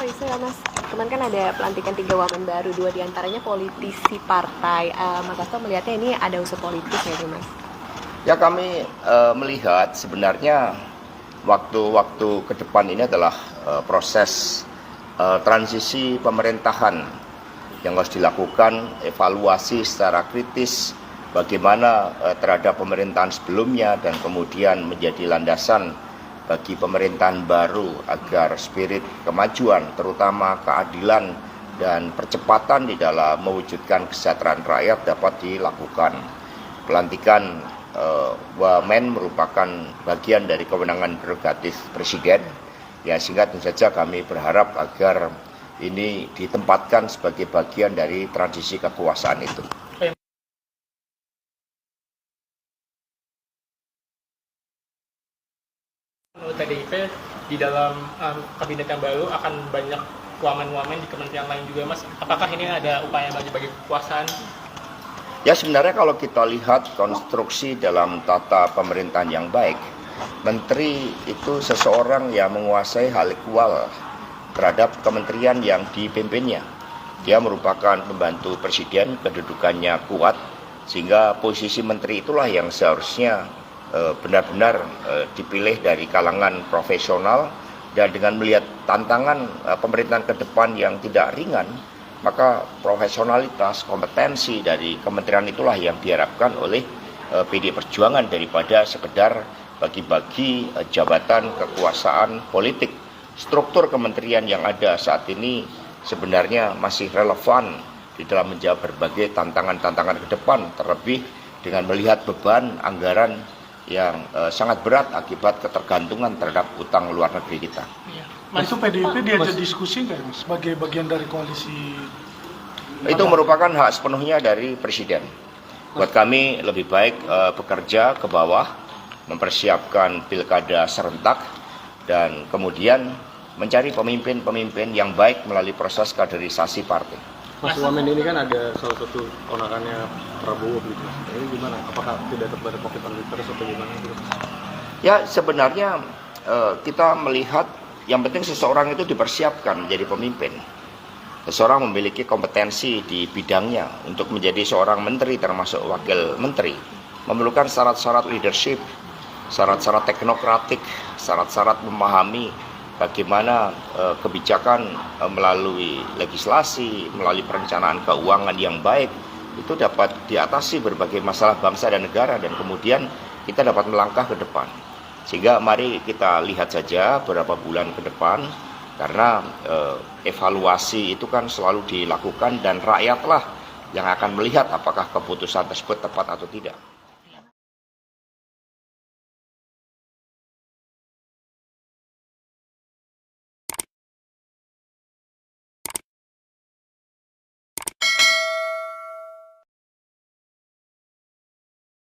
isu ya Mas. Kemarin kan ada pelantikan 3 wamen baru, 2 diantaranya politisi partai. Mas Hasto melihatnya ini ada unsur politis ya Mas? Ya kami melihat sebenarnya waktu-waktu ke depan ini adalah proses transisi pemerintahan yang harus dilakukan, evaluasi secara kritis bagaimana terhadap pemerintahan sebelumnya dan kemudian menjadi landasan bagi pemerintahan baru agar spirit kemajuan, terutama keadilan dan percepatan di dalam mewujudkan kesejahteraan rakyat dapat dilakukan. Pelantikan wamen merupakan bagian dari kewenangan prerogatif Presiden, ya, sehingga tentu saja kami berharap agar ini ditempatkan sebagai bagian dari transisi kekuasaan itu. Menurut PDIP di dalam kabinet yang baru akan banyak wamen-wamen di kementerian lain juga, Mas. Apakah ini ada upaya bagi-bagi kekuasaan? Ya, sebenarnya kalau kita lihat konstruksi dalam tata pemerintahan yang baik, menteri itu seseorang yang menguasai hal ekwal terhadap kementerian yang dipimpinnya. Dia merupakan pembantu presiden, kedudukannya kuat, sehingga posisi menteri itulah yang seharusnya benar-benar dipilih dari kalangan profesional, dan dengan melihat tantangan pemerintahan ke depan yang tidak ringan, maka profesionalitas, kompetensi dari kementerian itulah yang diharapkan oleh PD Perjuangan daripada sekedar bagi-bagi jabatan kekuasaan politik. Struktur kementerian yang ada saat ini sebenarnya masih relevan di dalam menjawab berbagai tantangan-tantangan ke depan, terlebih dengan melihat beban anggaran yang sangat berat akibat ketergantungan terhadap utang luar negeri kita. Mas, itu PDIP diajak diskusi nggak Mas sebagai bagian dari koalisi? Itu merupakan hak sepenuhnya dari Presiden. Buat kami lebih baik bekerja ke bawah, mempersiapkan pilkada serentak, dan kemudian mencari pemimpin-pemimpin yang baik melalui proses kaderisasi partai. Mas, wamen ini kan ada salah satu ponakannya Prabowo gitu. Ini gimana? Apakah tidak terbatas pocket terus atau gimana gitu? Ya, sebenarnya kita melihat yang penting seseorang itu dipersiapkan menjadi pemimpin. Seseorang memiliki kompetensi di bidangnya untuk menjadi seorang menteri termasuk wakil menteri. Memerlukan syarat-syarat leadership, syarat-syarat teknokratik, syarat-syarat memahami bagaimana kebijakan melalui legislasi, melalui perencanaan keuangan yang baik, itu dapat diatasi berbagai masalah bangsa dan negara, dan kemudian kita dapat melangkah ke depan. Sehingga mari kita lihat saja beberapa bulan ke depan, karena evaluasi itu kan selalu dilakukan dan rakyatlah yang akan melihat apakah keputusan tersebut tepat atau tidak.